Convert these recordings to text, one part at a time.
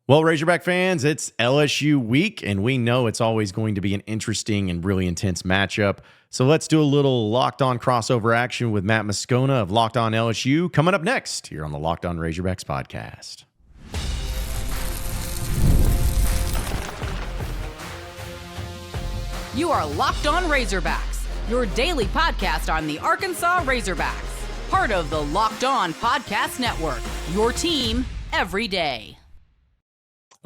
Well, Razorback fans, it's LSU week, and we know it's always going to be an interesting and really intense matchup. So let's do a little Locked On crossover action with Matt Moscona of Locked On LSU coming up next here on the Locked On Razorbacks podcast. You are Locked On Razorbacks, your daily podcast on the Arkansas Razorbacks, part of the Locked On Podcast Network, your team every day.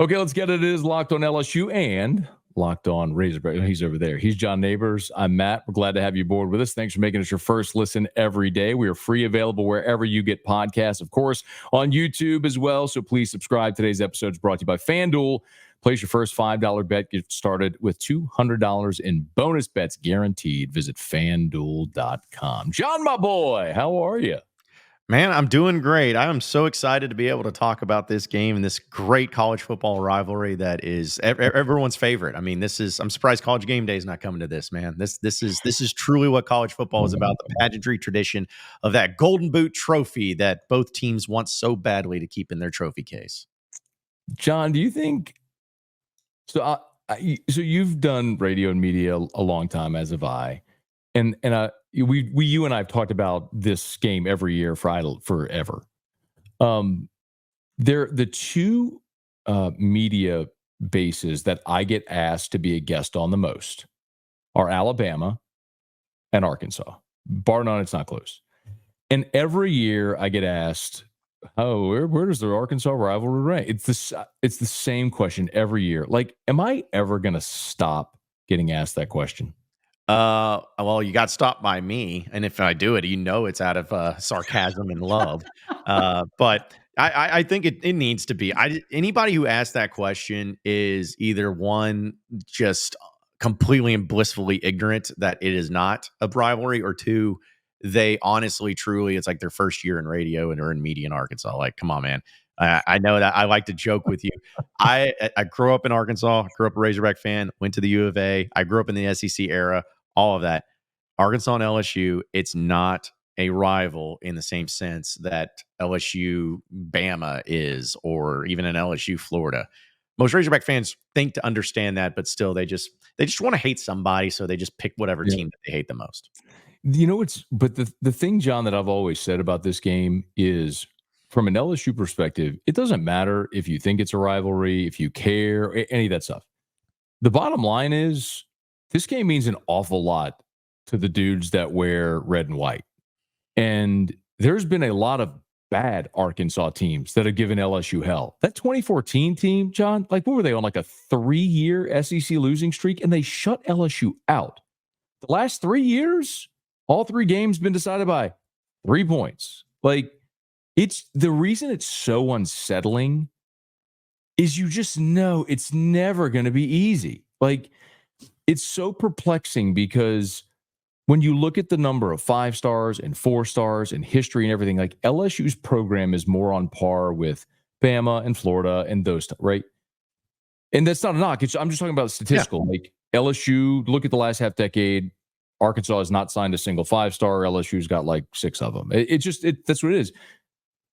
Okay, let's get it. It is Locked On LSU and Locked On Razorback. He's over there. He's John Neighbors. I'm Matt. We're glad to have you aboard with us. Thanks for making us your first listen every day. We are free, available wherever you get podcasts, of course, on YouTube as well. So please subscribe. Today's episode is brought to you by FanDuel. Place your first $5 bet. Get started with $200 in bonus bets guaranteed. Visit FanDuel.com. John, my boy, how are you? Man, I'm doing great. I am so excited to be able to talk about this game and this great college football rivalry that is everyone's favorite. I mean, I'm surprised College Game Day is not coming to this, man. This is truly what college football is about, the pageantry tradition of that Golden Boot trophy that both teams want so badly to keep in their trophy case. John, do you think so? So you've done radio and media a long time, as have I, and you and I have talked about this game every year forever. They're the two media bases that I get asked to be a guest on the most are Alabama and Arkansas. Bar none, it's not close. And every year I get asked, "Oh, where does the Arkansas rivalry rank?" It's the same question every year. Like, am I ever going to stop getting asked that question? Well, you got stopped by me, and if I do it, it's out of sarcasm and love. But I think it needs to be. Anybody who asks that question is either one, just completely and blissfully ignorant that it is not a rivalry, or two, they honestly, truly, it's like their first year in radio and are in media in Arkansas. Like, come on, man. I know that I like to joke with you. I grew up in Arkansas, grew up a Razorback fan, went to the U of A. I grew up in the SEC era. All of that. Arkansas and LSU, it's not a rival in the same sense that LSU Bama is, or even an LSU Florida. Most Razorback fans think to understand that, but still they just want to hate somebody, so they just pick whatever team that they hate the most. But the thing, John, that I've always said about this game is, from an LSU perspective, it doesn't matter if you think it's a rivalry, if you care, any of that stuff. The bottom line is, this game means an awful lot to the dudes that wear red and white. And there's been a lot of bad Arkansas teams that have given LSU hell. That 2014 team, John, like, what were they on, like a 3-year SEC losing streak? And they shut LSU out. The last 3 years, all 3 games been decided by 3 points. Like, it's the reason it's so unsettling is you just know it's never going to be easy. Like, it's so perplexing because when you look at the number of 5 stars and 4 stars and history and everything, like, LSU's program is more on par with Bama and Florida and those stuff, right? And that's not a knock. I'm just talking about statistical. Yeah. Like, LSU, look at the last half decade, Arkansas has not signed a single 5-star. LSU's got like 6 of them. That's what it is.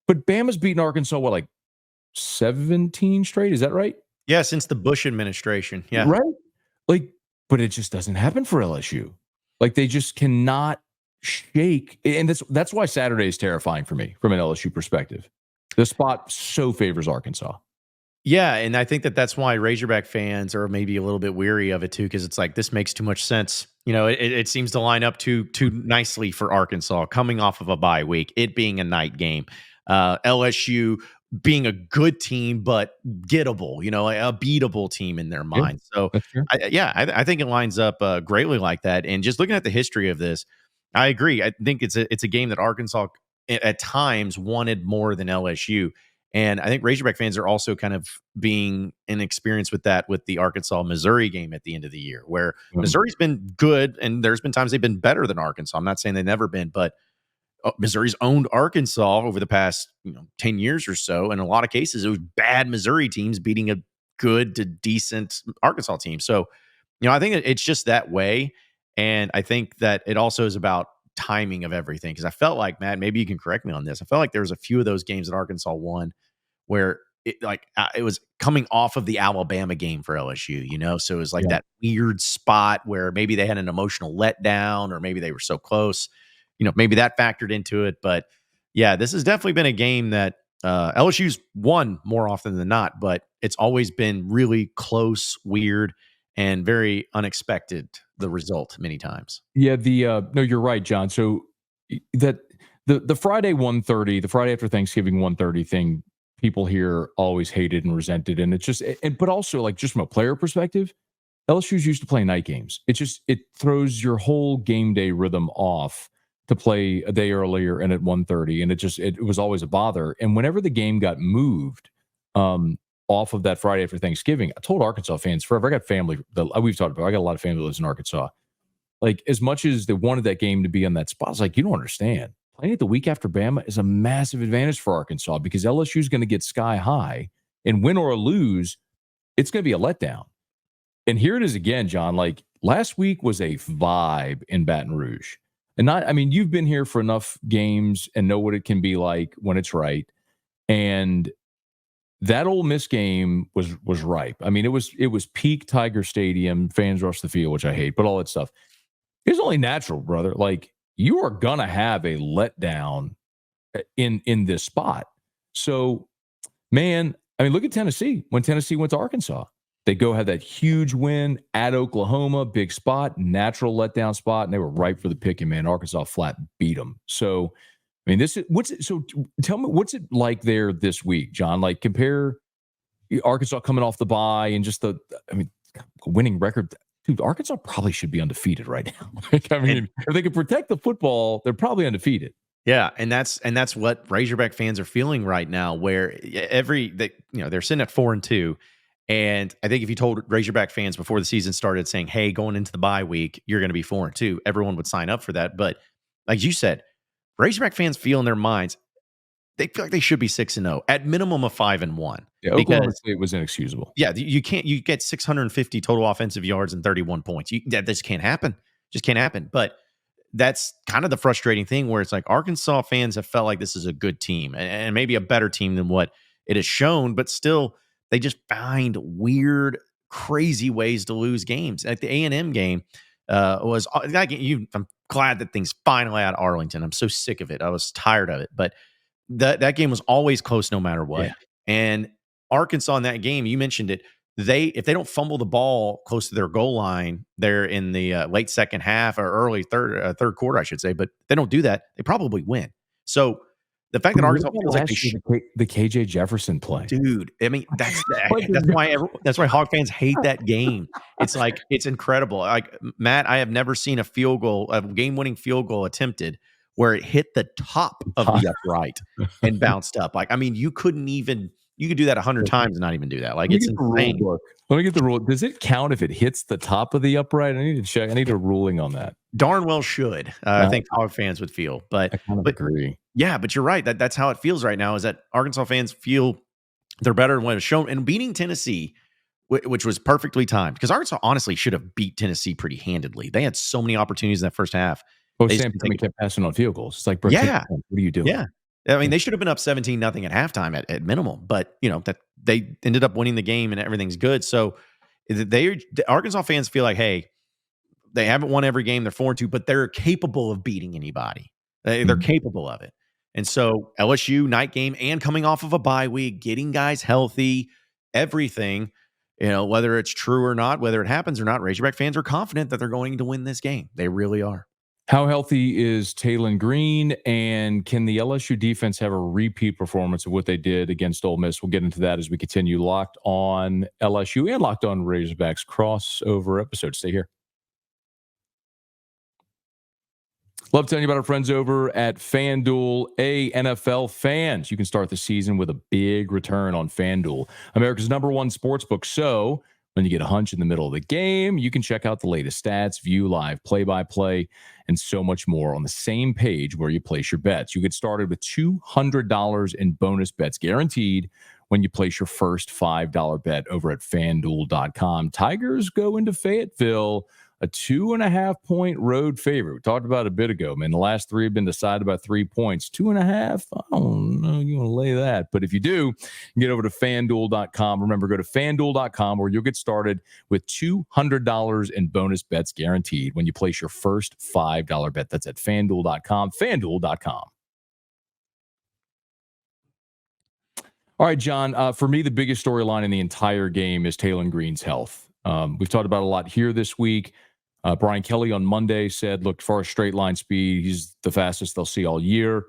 But Bama's beaten Arkansas, like 17 straight? Is that right? Yeah, since the Bush administration. Yeah. Right? Like, but it just doesn't happen for LSU. Like, they just cannot shake. And that's why Saturday is terrifying for me from an LSU perspective. The spot so favors Arkansas. Yeah, and I think that's why Razorback fans are maybe a little bit weary of it too, because it's like, this makes too much sense. It seems to line up too nicely for Arkansas, coming off of a bye week, it being a night game. LSU being a good team, but gettable, a beatable team in their mind. So, I think it lines up greatly like that. And just looking at the history of this, I agree. I think it's a game that Arkansas at times wanted more than LSU. And I think Razorback fans are also kind of being inexperienced with that with the Arkansas-Missouri game at the end of the year, where Missouri's been good, and there's been times they've been better than Arkansas. I'm not saying they've never been, but Missouri's owned Arkansas over the past 10 years or so. In a lot of cases, it was bad Missouri teams beating a good to decent Arkansas team. So, I think it's just that way. And I think that it also is about timing of everything. Because I felt like, Matt, maybe you can correct me on this, I felt like there was a few of those games that Arkansas won where it was coming off of the Alabama game for LSU, so it was like Yeah. that weird spot where maybe they had an emotional letdown, or maybe they were so close, maybe that factored into it. But yeah, this has definitely been a game that LSU's won more often than not, but it's always been really close, weird, and very unexpected, the result many times. Yeah, no, you're right, John. So that the Friday 1:30, the Friday after Thanksgiving 1:30 thing, people here always hated and resented, and it's just, but also like just from a player perspective, LSU's used to playing night games. It throws your whole game day rhythm off to play a day earlier and at 1:30, and it was always a bother. And whenever the game got moved off of that Friday after Thanksgiving, I told Arkansas fans forever. I got family that we've talked about. I got a lot of family that lives in Arkansas. Like, as much as they wanted that game to be on that spot, it's like, you don't understand. Playing it the week after Bama is a massive advantage for Arkansas because LSU is going to get sky high, and win or lose, it's going to be a letdown. And here it is again, John. Like, last week was a vibe in Baton Rouge. And you've been here for enough games and know what it can be like when it's right. And that Ole Miss game was ripe. I mean, it was peak Tiger Stadium, fans rush the field, which I hate, but all that stuff. It's only natural, brother. Like, you are gonna have a letdown in this spot. So, man, look at Tennessee. When Tennessee went to Arkansas, they go have that huge win at Oklahoma, big spot, natural letdown spot, and they were ripe for the picking, man. Arkansas flat beat them. So, tell me, what's it like there this week, John? Like, compare Arkansas coming off the bye and just winning record. Dude, Arkansas probably should be undefeated right now. If they can protect the football, they're probably undefeated. Yeah, and that's what Razorback fans are feeling right now, where they're sitting at 4-2. And I think if you told Razorback fans before the season started saying, hey, going into the bye week, you're going to be 4-2, everyone would sign up for that. But like you said, Razorback fans feel in their minds, they feel like they should be 6-0, at minimum of 5-1. Yeah, Oklahoma State was inexcusable. Yeah, you get 650 total offensive yards and 31 points. This can't happen. Just can't happen. But that's kind of the frustrating thing, where it's like Arkansas fans have felt like this is a good team and maybe a better team than what it has shown, but still they just find weird, crazy ways to lose games. Like the A&M game was that game, I'm glad that things finally out of Arlington. I'm so sick of it. I was tired of it, but that game was always close no matter what. Yeah. And Arkansas in that game, you mentioned it, if they don't fumble the ball close to their goal line there in the late second half or early third quarter, I should say, but they don't do that, they probably win. So the fact that Arkansas feels like the KJ Jefferson play, dude. That's why Hog fans hate that game. It's like, it's incredible. Like, Matt, I have never seen a game-winning field goal attempted where it hit the top of the upright and bounced up. Like, you could do that 100 times and not even do that. Like, it's insane. Let me get the rule. Does it count if it hits the top of the upright? I need to check. I need a ruling on that. Darn well should. I think Hog fans would feel. But I kind of agree. Yeah, but you're right. That's how it feels right now, is that Arkansas fans feel they're better than what is shown. And beating Tennessee, which was perfectly timed, because Arkansas honestly should have beat Tennessee pretty handedly. They had so many opportunities in that first half. Oh, Sam Pittman kept passing on field goals. It's like, bro, yeah, what are you doing? Yeah. They should have been up 17-0 at halftime at minimum, but that they ended up winning the game and everything's good. So the Arkansas fans feel like, hey, they haven't won every game. They're 4-2, but they're capable of beating anybody. They're capable of it. And so LSU night game and coming off of a bye week, getting guys healthy, everything, whether it's true or not, whether it happens or not, Razorback fans are confident that they're going to win this game. They really are. How healthy is Taylen Green, and can the LSU defense have a repeat performance of what they did against Ole Miss? We'll get into that as we continue Locked On LSU and Locked On Razorbacks crossover episode. Stay here. Love telling you about our friends over at FanDuel. NFL fans, you can start the season with a big return on FanDuel, America's #1 sportsbook. So when you get a hunch in the middle of the game, you can check out the latest stats, view live play-by-play, and so much more on the same page where you place your bets. You get started with $200 in bonus bets guaranteed when you place your first $5 bet over at FanDuel.com. Tigers go into Fayetteville a 2.5-point road favorite. We talked about it a bit ago, man. The last 3 have been decided by 3 points. 2.5, I don't know you want to lay that. But if you do, get over to FanDuel.com. Remember, go to FanDuel.com where you'll get started with $200 in bonus bets guaranteed when you place your first $5 bet. That's at FanDuel.com. FanDuel.com. All right, John, for me, the biggest storyline in the entire game is Taylen Green's health. We've talked about it a lot here this week. Brian Kelly on Monday said, look, for a straight line speed, he's the fastest they'll see all year.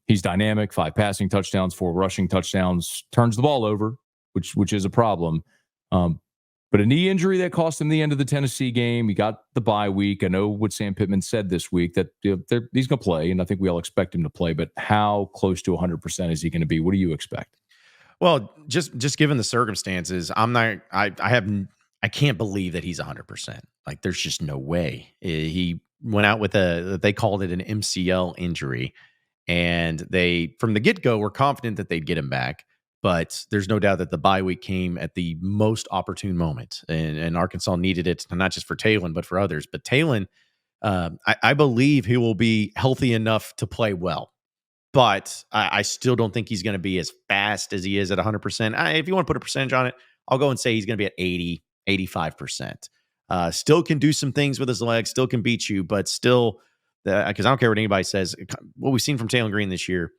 He's dynamic, 5 passing touchdowns, 4 rushing touchdowns, turns the ball over, which is a problem. But a knee injury that cost him the end of the Tennessee game. He got the bye week. I know what Sam Pittman said this week that he's going to play, and I think we all expect him to play. But how close to 100% is he going to be? What do you expect? Well, just given the circumstances, I can't believe that he's 100%. Like, there's just no way. He went out with they called it an MCL injury, and they, from the get-go, were confident that they'd get him back. But there's no doubt that the bye week came at the most opportune moment, and Arkansas needed it, not just for Taylen, but for others. But Taylen, I believe he will be healthy enough to play well. But I still don't think he's going to be as fast as he is at 100%. If you want to put a percentage on it, I'll go and say he's going to be at 80, 85%. Still can do some things with his legs, still can beat you, but still, because I don't care what anybody says, what we've seen from Taylen Green this year,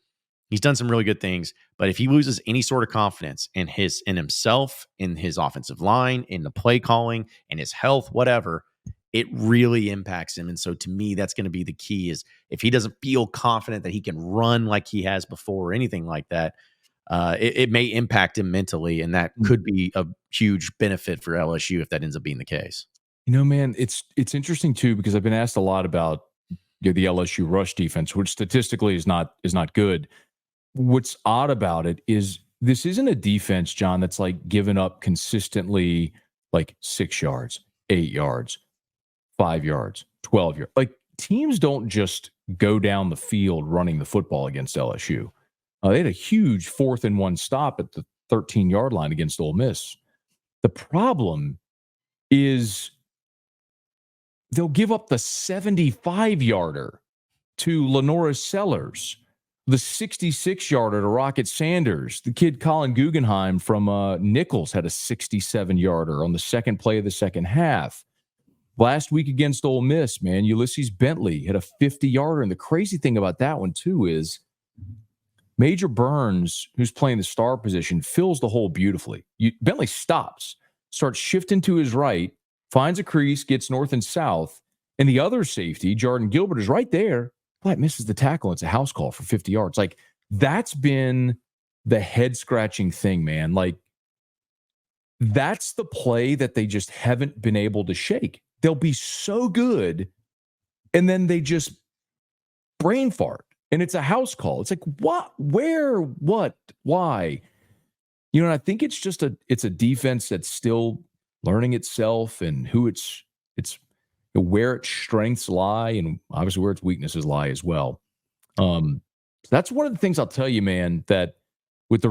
he's done some really good things. But if he loses any sort of confidence in himself, in his offensive line, in the play calling, in his health, whatever, it really impacts him. And so to me, that's going to be the key, is if he doesn't feel confident that he can run like he has before or anything like that, it may impact him mentally. And that could be a huge benefit for LSU if that ends up being the case. You know, man, it's interesting too, because I've been asked a lot about the LSU rush defense, which statistically is not good. What's odd about it is this isn't a defense, John, that's like given up consistently like 6 yards, 8 yards, 5 yards, 12 yards. Like, teams don't just go down the field running the football against LSU. They had a huge 4th and 1 stop at the 13-yard line against Ole Miss. The problem is they'll give up the 75-yarder to Lenora Sellers, the 66-yarder to Rocket Sanders. The kid Colin Guggenheim from Nichols had a 67-yarder on the second play of the second half. Last week against Ole Miss, man, Ulysses Bentley hit a 50-yarder. And the crazy thing about that one, too, is Major Burns, who's playing the star position, fills the hole beautifully. Bentley stops, starts shifting to his right, finds a crease, gets north and south, and the other safety, Jordan Gilbert, is right there, but misses the tackle. It's a house call for 50 yards. Like, that's been the head-scratching thing, man. Like, that's the play that they just haven't been able to shake. They'll be so good, and then they just brain fart, and it's a house call. It's like, what, where, what, why? You know, and I think it's just it's a defense that's still learning itself and who it's where its strengths lie, and obviously where its weaknesses lie as well. That's one of the things I'll tell you, man, that with that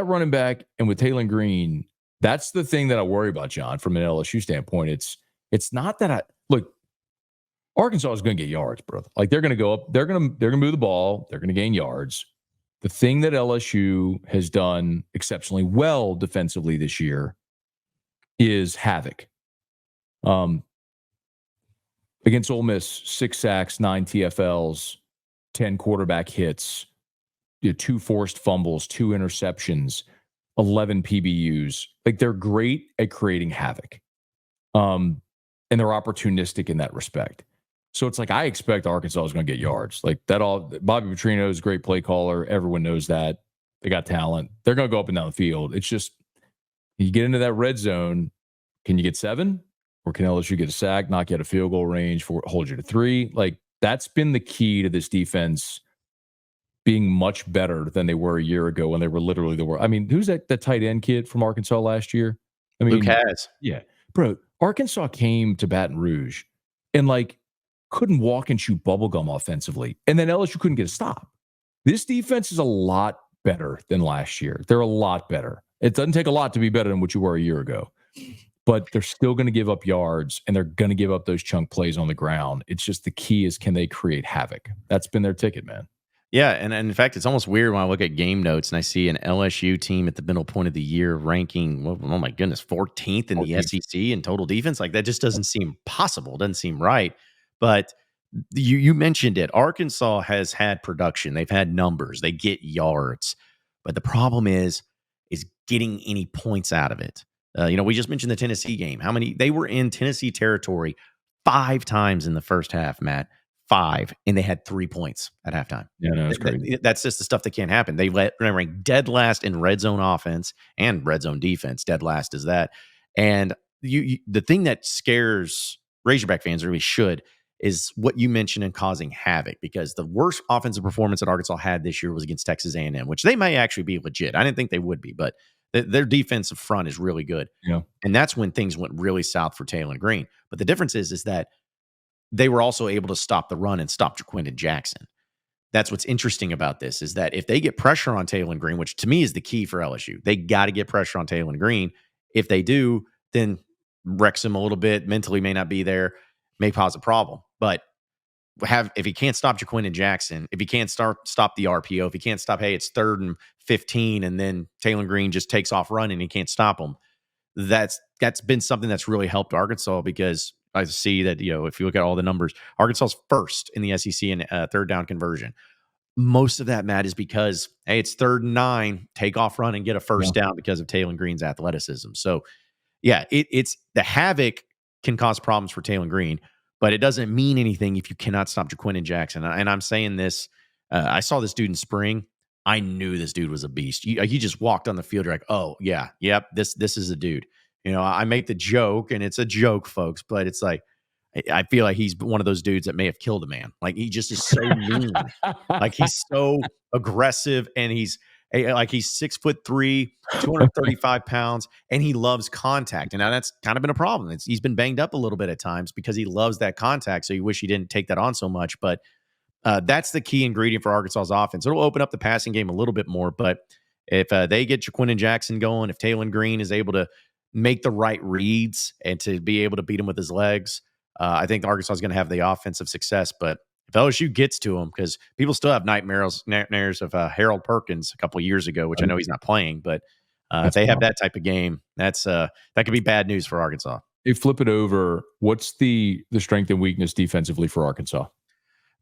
running back and with Taylen Green, that's the thing that I worry about, John, from an LSU standpoint. It's not that look, Arkansas is going to get yards, brother. Like, they're going to go up, they're going to move the ball, they're going to gain yards. The thing that LSU has done exceptionally well defensively this year is havoc. Against Ole Miss, 6 sacks, 9 TFLs, 10 quarterback hits, 2 forced fumbles, 2 interceptions, 11 PBUs. Like, they're great at creating havoc. And they're opportunistic in that respect. So it's like, I expect Arkansas is going to get yards. Like, that all. Bobby Petrino is a great play caller. Everyone knows that. They got talent. They're going to go up and down the field. It's just, you get into that red zone, can you get 7? Or can LSU get a sack, knock you out of field goal range, hold you to 3? Like, that's been the key to this defense being much better than they were a year ago when they were literally the worst. I mean, who's that tight end kid from Arkansas last year? I mean, Luke has. Yeah. Bro, Arkansas came to Baton Rouge and, like, couldn't walk and chew bubblegum offensively. And then LSU couldn't get a stop. This defense is a lot better than last year. They're a lot better. It doesn't take a lot to be better than what you were a year ago. but they're still going to give up yards and they're going to give up those chunk plays on the ground. It's just the key is, can they create havoc? That's been their ticket, man. Yeah, and in fact, it's almost weird when I look at game notes and I see an LSU team at the middle point of the year ranking, oh my goodness, 14th in the SEC in total defense. Like, that just doesn't seem possible. Doesn't seem right. But you mentioned it. Arkansas has had production. They've had numbers. They get yards. But the problem is getting any points out of it. We just mentioned the Tennessee game. How many? They were in Tennessee territory 5 times in the first half, Matt. 5, and they had 3 points at halftime. Yeah, no, that's crazy. That's just the stuff that can't happen. They rank dead last in red zone offense and red zone defense. Dead last is that. And the thing that scares Razorback fans, really should, is what you mentioned in causing havoc, because the worst offensive performance that Arkansas had this year was against Texas A&M, which they may actually be legit. I didn't think they would be, but their defensive front is really good. Yeah. And that's when things went really south for Taylen Green. But the difference is that they were also able to stop the run and stop Jaquindon Jackson. That's what's interesting about this, is that if they get pressure on Taylen Green, which to me is the key for LSU, they got to get pressure on Taylen Green. If they do, then wrecks him a little bit, mentally may not be there, may cause a problem. But if he can't stop Jaquindon Jackson, if he can't stop the RPO, if he can't stop, hey, it's 3rd and 15, and then Taylen Green just takes off running and he can't stop him, that's been something that's really helped Arkansas, because I see that, if you look at all the numbers, Arkansas's first in the SEC in third down conversion. Most of that, Matt, is because, hey, it's 3rd and 9, take off run and get a first down because of Taylen Green's athleticism. So, yeah, it's the havoc can cause problems for Taylen Green, but it doesn't mean anything if you cannot stop Jaquindon Jackson. And I'm saying this, I saw this dude in spring. I knew this dude was a beast. He just walked on the field. You're like, oh, yeah, yep, this is a dude. I make the joke, and it's a joke, folks, but it's like, I feel like he's one of those dudes that may have killed a man. Like, he just is so mean. Like, he's so aggressive, and he's 6'3", 235 pounds, and he loves contact. And now that's kind of been a problem. He's been banged up a little bit at times because he loves that contact. So you wish he didn't take that on so much. But that's the key ingredient for Arkansas's offense. It'll open up the passing game a little bit more. But if they get Jaquindon Jackson going, if Taylen Green is able to make the right reads and to be able to beat him with his legs, I think Arkansas is going to have the offensive success. But if LSU gets to him, because people still have nightmares of Harold Perkins a couple of years ago, which I know he's not playing, but if they have that type of game, that could be bad news for Arkansas. If flip it over, what's the strength and weakness defensively for Arkansas?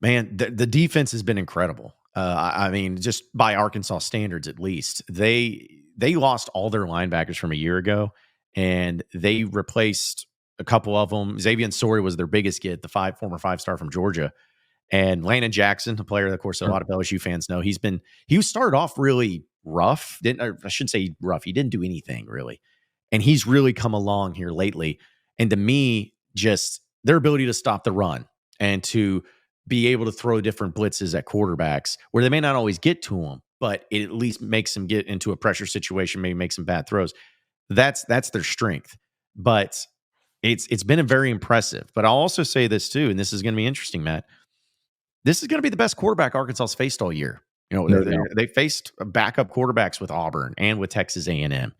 Man, the defense has been incredible. I mean, just by Arkansas standards, at least. They lost all their linebackers from a year ago, and they replaced a couple of them. Xavier Sori was their biggest get, the former 5-star from Georgia. And Landon Jackson, a player that, of course, a lot of LSU fans know, he started off really rough. I shouldn't say rough. He didn't do anything, really. And he's really come along here lately. And to me, just their ability to stop the run and to be able to throw different blitzes at quarterbacks where they may not always get to them, but it at least makes them get into a pressure situation, maybe make some bad throws. That's their strength. But it's been very impressive. But I'll also say this too, and this is going to be interesting, Matt. This is going to be the best quarterback Arkansas's faced all year. They faced backup quarterbacks with Auburn and with Texas A&M.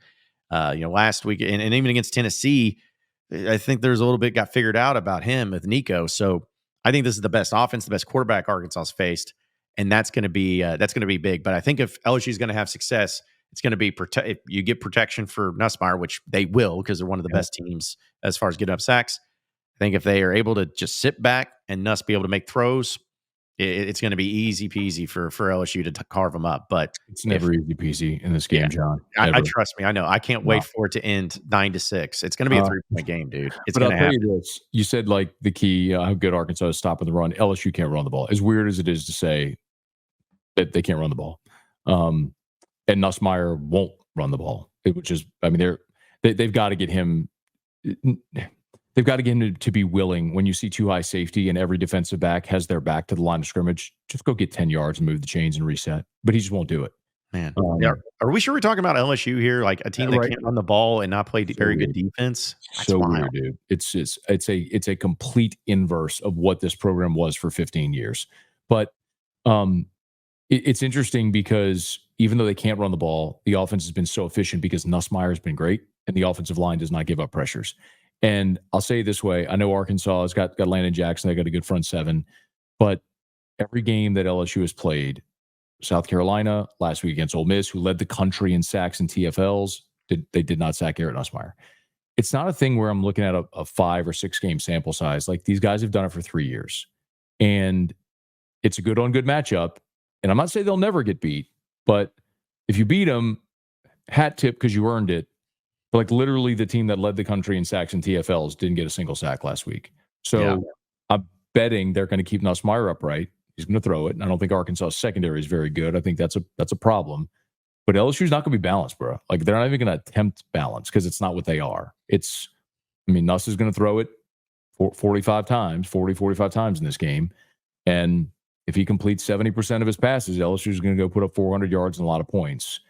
Last week, and even against Tennessee, I think there's a little bit got figured out about him with Nico. So I think this is the best offense, the best quarterback Arkansas's faced, and that's going to be big. But I think if LSU is going to have success, it's going to be if you get protection for Nussmeier, which they will because they're one of the best teams as far as getting up sacks. I think if they are able to just sit back and Nuss be able to make throws, it's going to be easy peasy for LSU to carve them up. But it's never easy peasy in this game, John. I trust me. I know. I can't wait for it to end 9-6. It's going to be a 3-point game, dude. It's going to happen. You said like the key, how good Arkansas is stopping the run. LSU can't run the ball. As weird as it is to say that they can't run the ball. And Nussmeier won't run the ball, which is, I mean, they've got to get him. They've got to get him to be willing when you see too high safety and every defensive back has their back to the line of scrimmage, just go get 10 yards and move the chains and reset. But he just won't do it. Man, are we sure we're talking about LSU here? Like a team that can't run the ball and not play very good defense? That's so wild. Weird, dude. It's a complete inverse of what this program was for 15 years. But it's interesting because even though they can't run the ball, the offense has been so efficient because Nussmeier has been great. and the offensive line does not give up pressures. And I'll say it this way. I know Arkansas has got Landon Jackson. They got a good front seven. But every game that LSU has played, South Carolina, last week against Ole Miss, who led the country in sacks and TFLs, they did not sack Garrett Nussmeier. It's not a thing where I'm looking at a 5 or 6 game sample size. Like, these guys have done it for 3 years. And it's a good on good matchup. And I'm not saying they'll never get beat, but if you beat them, hat tip because you earned it. But like, literally the team that led the country in sacks and TFLs didn't get a single sack last week. So I'm betting they're going to keep Nussmeier upright. He's going to throw it. And I don't think Arkansas secondary is very good. I think that's a problem. But LSU's not going to be balanced, bro. Like, they're not even going to attempt balance because it's not what they are. Nuss is going to throw it 45 times in this game. And if he completes 70% of his passes, LSU is going to go put up 400 yards and a lot of points.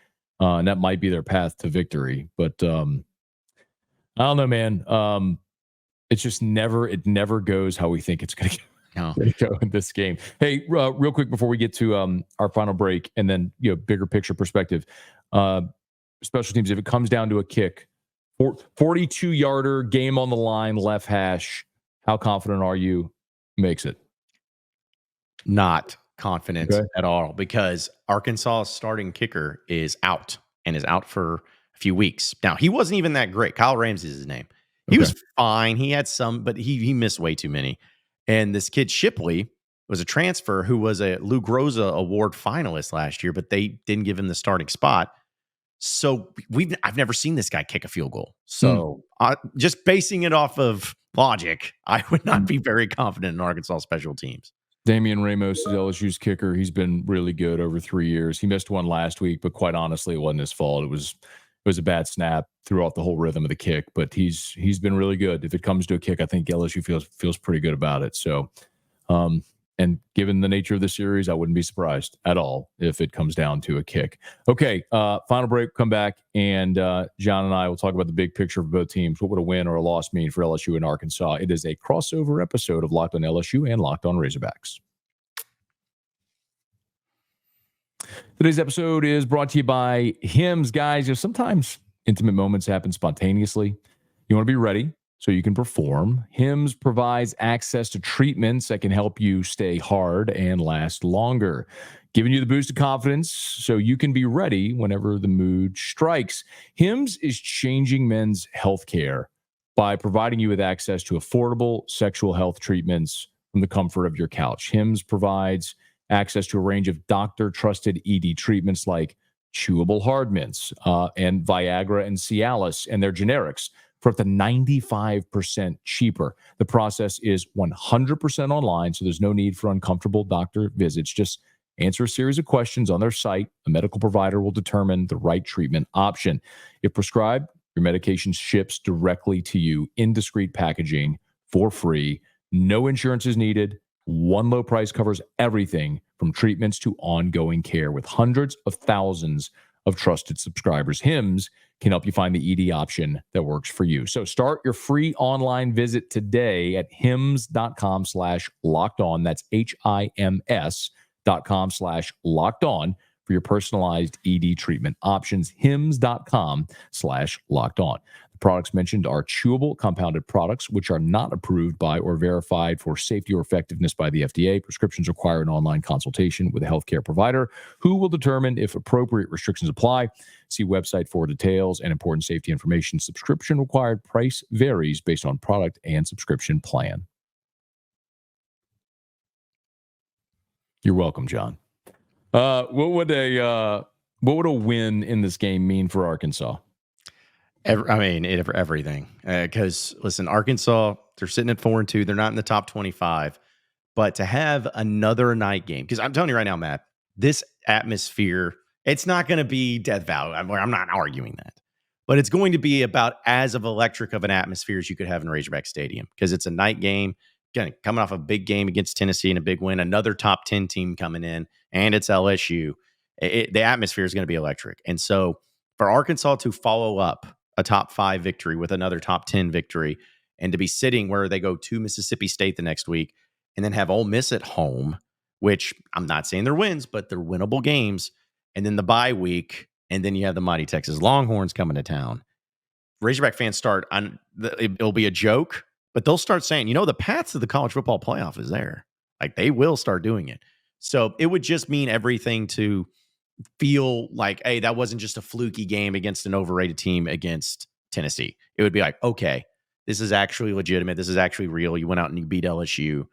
And that might be their path to victory. But I don't know, man. It's just it never goes how we think it's going to go in this game. Hey, real quick before we get to our final break and then bigger picture perspective, special teams, if it comes down to a kick, 42-yarder, game on the line, left hash, how confident are you makes it? Not confident at all, because Arkansas' starting kicker is out for a few weeks. Now, he wasn't even that great. Kyle Ramsey is his name. He was fine. He had some, but he missed way too many. And this kid Shipley was a transfer who was a Lou Groza Award finalist last year, but they didn't give him the starting spot. So I've never seen this guy kick a field goal. So just basing it off of logic, I would not be very confident in Arkansas special teams. Damian Ramos is LSU's kicker. He's been really good over 3 years. He missed one last week, but quite honestly, it wasn't his fault. It was a bad snap, threw off the whole rhythm of the kick, but he's been really good. If it comes to a kick, I think LSU feels pretty good about it. So, and given the nature of the series, I wouldn't be surprised at all if it comes down to a kick. Okay, final break, come back, and John and I will talk about the big picture of both teams. What would a win or a loss mean for LSU and Arkansas? It is a crossover episode of Locked on LSU and Locked on Razorbacks. Today's episode is brought to you by Hims. Guys, sometimes intimate moments happen spontaneously. You want to be ready so you can perform. Hims provides access to treatments that can help you stay hard and last longer, giving you the boost of confidence so you can be ready whenever the mood strikes. Hims is changing men's healthcare by providing you with access to affordable sexual health treatments from the comfort of your couch. Hims provides access to a range of doctor-trusted ED treatments like chewable hard mints and Viagra and Cialis and their generics for up to 95% cheaper. The process is 100% online, so there's no need for uncomfortable doctor visits. Just answer a series of questions on their site. A medical provider will determine the right treatment option. If prescribed, your medication ships directly to you in discreet packaging for free. No insurance is needed. One low price covers everything from treatments to ongoing care. With hundreds of thousands of trusted subscribers, Hims can help you find the ED option that works for you. So start your free online visit today at hims.com/locked-on. That's HIMS.com/locked-on for your personalized ED treatment options. hims.com/locked-on. Products mentioned are chewable compounded products, which are not approved by or verified for safety or effectiveness by the FDA. Prescriptions require an online consultation with a healthcare provider who will determine if appropriate restrictions apply. See website for details and important safety information. Subscription required. Price varies based on product and subscription plan. You're welcome, John. What would a win in this game mean for Arkansas? Everything. Because listen, Arkansas, they're sitting at 4-2. They're not in the top 25. But to have another night game, because I'm telling you right now, Matt, this atmosphere, it's not going to be Death Valley. I'm not arguing that. But it's going to be about as of electric of an atmosphere as you could have in Razorback Stadium, because it's a night game. Again, coming off a big game against Tennessee and a big win, another top 10 team coming in, and it's LSU. The atmosphere is going to be electric. And so for Arkansas to follow up a top 5 victory with another top 10 victory, and to be sitting where they go to Mississippi State the next week and then have Ole Miss at home, which I'm not saying they're wins, but they're winnable games, and then the bye week, and then you have the mighty Texas Longhorns coming to town. Razorback fans start on it'll be a joke, but they'll start saying, the path to the college football playoff is there. Like they will start doing it. So it would just mean everything to feel like, hey, that wasn't just a fluky game against an overrated team against Tennessee. It would be like, okay, this is actually legitimate. This is actually real. You went out and you beat LSU.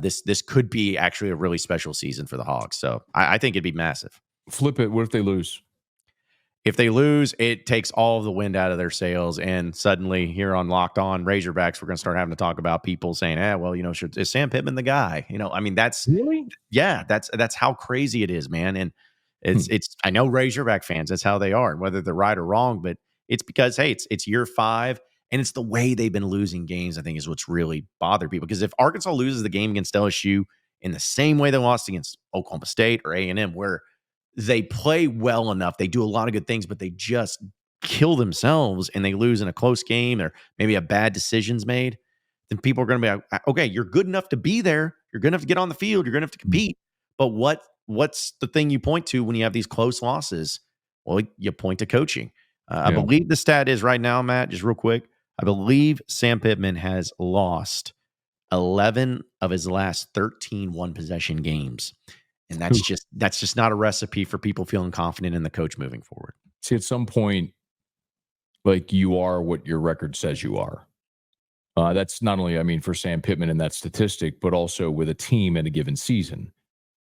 This could be actually a really special season for the Hogs. So I think it'd be massive. Flip it. What if they lose? If they lose, it takes all of the wind out of their sails. And suddenly here on Locked On Razorbacks, we're going to start having to talk about people saying, is Sam Pittman the guy? That's really, that's how crazy it is, man. And it's I know Razorback fans, that's how they are, whether they're right or wrong, but it's because, hey, it's year 5 and it's the way they've been losing games, I think, is what's really bothered people. Because if Arkansas loses the game against LSU in the same way they lost against Oklahoma State or A&M, where they play well enough, they do a lot of good things, but they just kill themselves and they lose in a close game or maybe a bad decision's made, then people are going to be like, okay, you're good enough to be there. You're good enough to get on the field. You're good enough to compete. But what's the thing you point to when you have these close losses? Well, you point to coaching. I believe the stat is right now, Matt, just real quick, I believe Sam Pittman has lost 11 of his last 13 one-possession games. And that's just not a recipe for people feeling confident in the coach moving forward. See, at some point, like, you are what your record says you are. That's not only, for Sam Pittman in that statistic, but also with a team in a given season.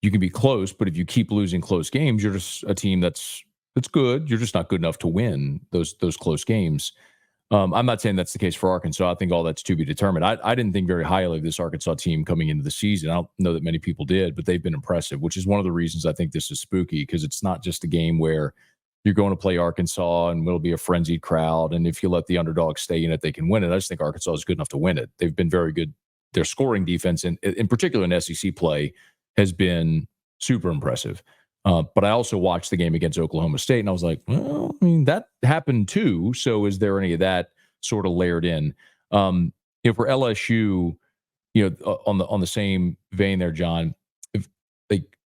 You can be close, but if you keep losing close games, you're just a team that's good. You're just not good enough to win those close games. I'm not saying that's the case for Arkansas. I think all that's to be determined. I didn't think very highly of this Arkansas team coming into the season. I don't know that many people did, but they've been impressive, which is one of the reasons I think this is spooky, because it's not just a game where you're going to play Arkansas and it'll be a frenzied crowd, and if you let the underdog stay in it, they can win it. I just think Arkansas is good enough to win it. They've been very good. Their scoring defense, in particular in SEC play, has been super impressive. But I also watched the game against Oklahoma State, and I was like, well, that happened too. So is there any of that sort of layered in? For LSU, on the same vein there, John, if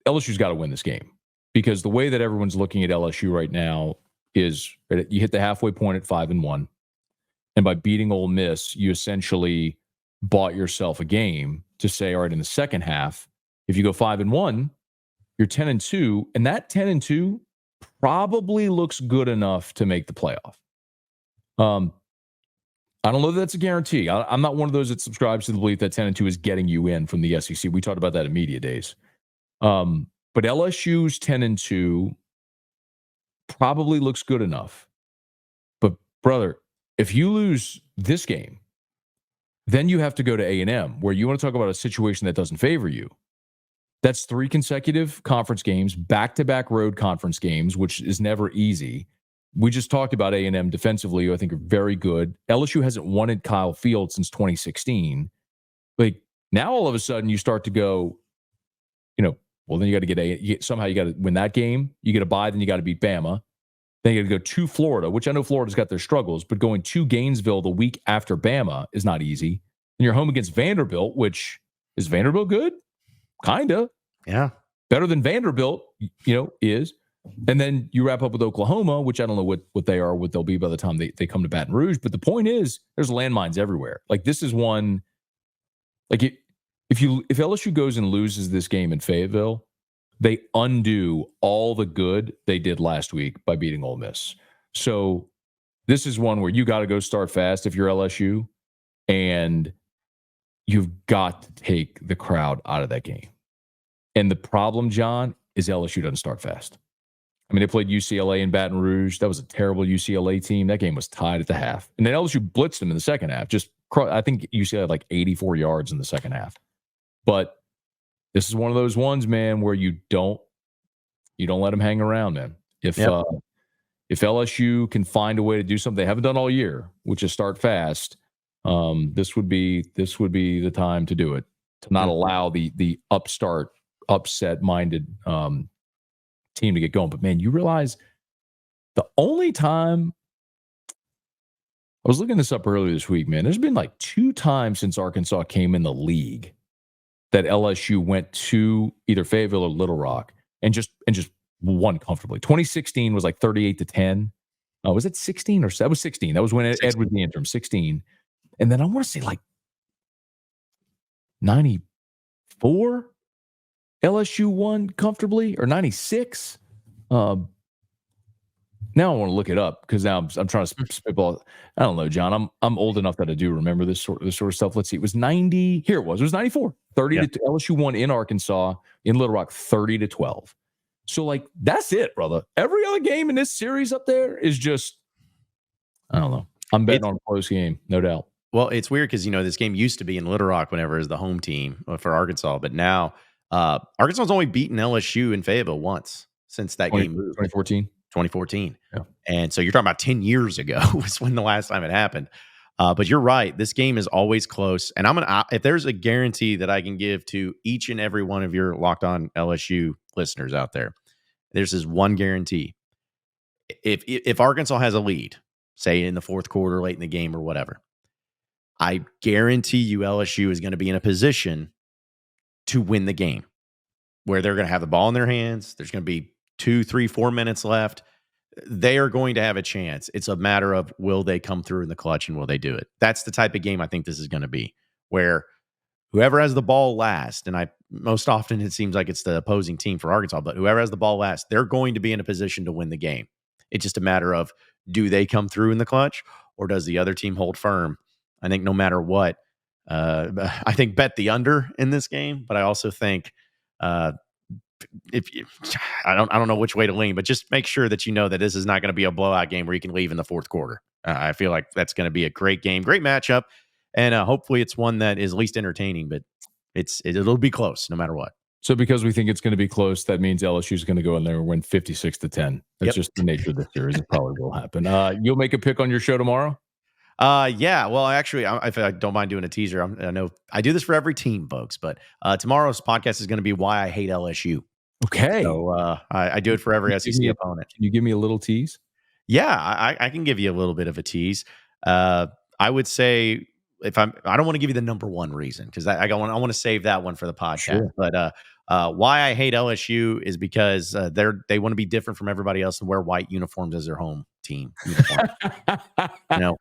LSU's got to win this game, because the way that everyone's looking at LSU right now is you hit the halfway point at 5-1, and by beating Ole Miss, you essentially bought yourself a game to say, all right, in the second half, if you go 5-1. You're 10-2, and that 10-2 probably looks good enough to make the playoff. I don't know that that's a guarantee. I'm not one of those that subscribes to the belief that 10-2 is getting you in from the SEC. We talked about that in media days. But LSU's 10-2 probably looks good enough. But brother, if you lose this game, then you have to go to A&M, where you want to talk about a situation that doesn't favor you. That's 3 consecutive conference games, back-to-back road conference games, which is never easy. We just talked about A&M defensively, who I think are very good. LSU hasn't won at Kyle Field since 2016. Like, now all of a sudden you start to go, well, then you got to somehow you got to win that game. You get a bye, then you got to beat Bama. Then you got to go to Florida, which I know Florida's got their struggles, but going to Gainesville the week after Bama is not easy. And you're home against Vanderbilt, which is Vanderbilt good? Kinda. Yeah. Better than Vanderbilt, is. And then you wrap up with Oklahoma, which I don't know what they are, what they'll be by the time they come to Baton Rouge. But the point is, there's landmines everywhere. Like, this is one, like, if LSU goes and loses this game in Fayetteville, they undo all the good they did last week by beating Ole Miss. So this is one where you got to go start fast if you're LSU, and you've got to take the crowd out of that game. And the problem, John, is LSU doesn't start fast. They played UCLA in Baton Rouge. That was a terrible UCLA team. That game was tied at the half. And then LSU blitzed them in the second half. I think UCLA had like 84 yards in the second half. But this is one of those ones, man, where you don't let them hang around, man. If LSU can find a way to do something they haven't done all year, which is start fast, this would be the time to do it, to not allow the upset-minded team to get going. But man, you realize the only time, I was looking this up earlier this week, man, there's been like 2 times since Arkansas came in the league that LSU went to either Fayetteville or Little Rock and just won comfortably. 2016 was like 38-10. Was it 16 or that was 16? That was when Ed 16. was the interim, 16. And then I want to say like 94 LSU won comfortably, or 96. Now I want to look it up because now I'm trying to spitball. I don't know, John. I'm old enough that I do remember this sort of stuff. Let's see. It was 90. Here it was. It was 94. 30 to LSU won in Arkansas in Little Rock 30-12. So like that's it, brother. Every other game in this series up there is just, I don't know. I'm betting on a close game, no doubt. Well, it's weird because this game used to be in Little Rock whenever it was the home team for Arkansas, but now Arkansas's only beaten LSU in Fayetteville once since that game moved. 2014. Yeah. And so you're talking about 10 years ago was when the last time it happened. But you're right. This game is always close. And if there's a guarantee that I can give to each and every one of your Locked On LSU listeners out there, there's this one guarantee. If Arkansas has a lead, say in the fourth quarter, late in the game or whatever, I guarantee you LSU is going to be in a position to win the game where they're going to have the ball in their hands. There's going to be 2, 3, 4 minutes left. They are going to have a chance. It's a matter of will they come through in the clutch and will they do it? That's the type of game I think this is going to be, where whoever has the ball last, and most often it seems like it's the opposing team for Arkansas, but whoever has the ball last, they're going to be in a position to win the game. It's just a matter of, do they come through in the clutch or does the other team hold firm? I think no matter what, I think bet the under in this game, but I also think I don't know which way to lean, but just make sure that you know that this is not going to be a blowout game where you can leave in the fourth quarter. I feel like that's going to be a great game, great matchup, and hopefully it's one that is at least entertaining, but it'll be close no matter what. So because we think it's going to be close, that means LSU is going to go in there and win 56-10. That's just the nature of the series. It probably will happen. You'll make a pick on your show tomorrow? Yeah. Well, actually, if I don't mind doing a teaser, I know I do this for every team, folks, but tomorrow's podcast is going to be why I hate LSU. Okay. So I do it for every SEC opponent. Can you give me a little tease? Yeah, I can give you a little bit of a tease. I would say I don't want to give you the number one reason because I want to save that one for the podcast. Sure. But why I hate LSU is because they want to be different from everybody else and wear white uniforms as their home team uniform.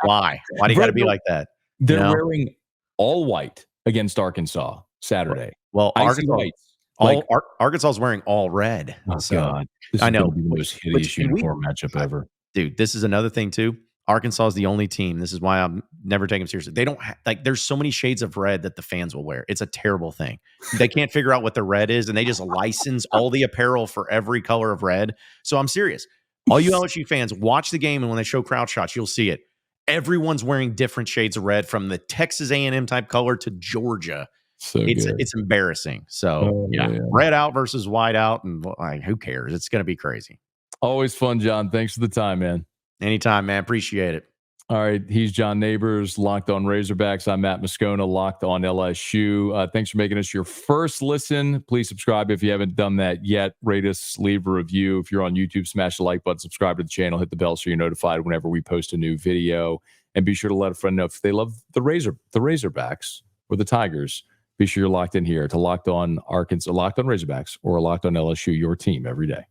Why? Why do you got to be like that? They're wearing all white against Arkansas Saturday. Well, Arkansas is wearing all red. Oh, so, God. This I is know. going to be the most hideous uniform matchup ever. Dude, this is another thing, too. Arkansas is the only team. This is why I'm never taking them seriously. They don't there's so many shades of red that the fans will wear. It's a terrible thing. They can't figure out what the red is, and they just license all the apparel for every color of red. So I'm serious. All you LSU fans, watch the game, and when they show crowd shots, you'll see it. Everyone's wearing different shades of red, from the Texas A&M type color to Georgia. So it's embarrassing. So red out versus white out, and who cares? It's going to be crazy. Always fun, John. Thanks for the time, man. Anytime, man. Appreciate it. All right. He's John Neighbors, Locked On Razorbacks. I'm Matt Moscona, Locked On LSU. Thanks for making us your first listen. Please subscribe if you haven't done that yet. Rate us, leave a review. If you're on YouTube, smash the like button, subscribe to the channel, hit the bell so you're notified whenever we post a new video. And be sure to let a friend know if they love the Razorbacks or the Tigers. Be sure you're locked in here to Locked On Arkansas, Locked On Razorbacks, or Locked On LSU, your team every day.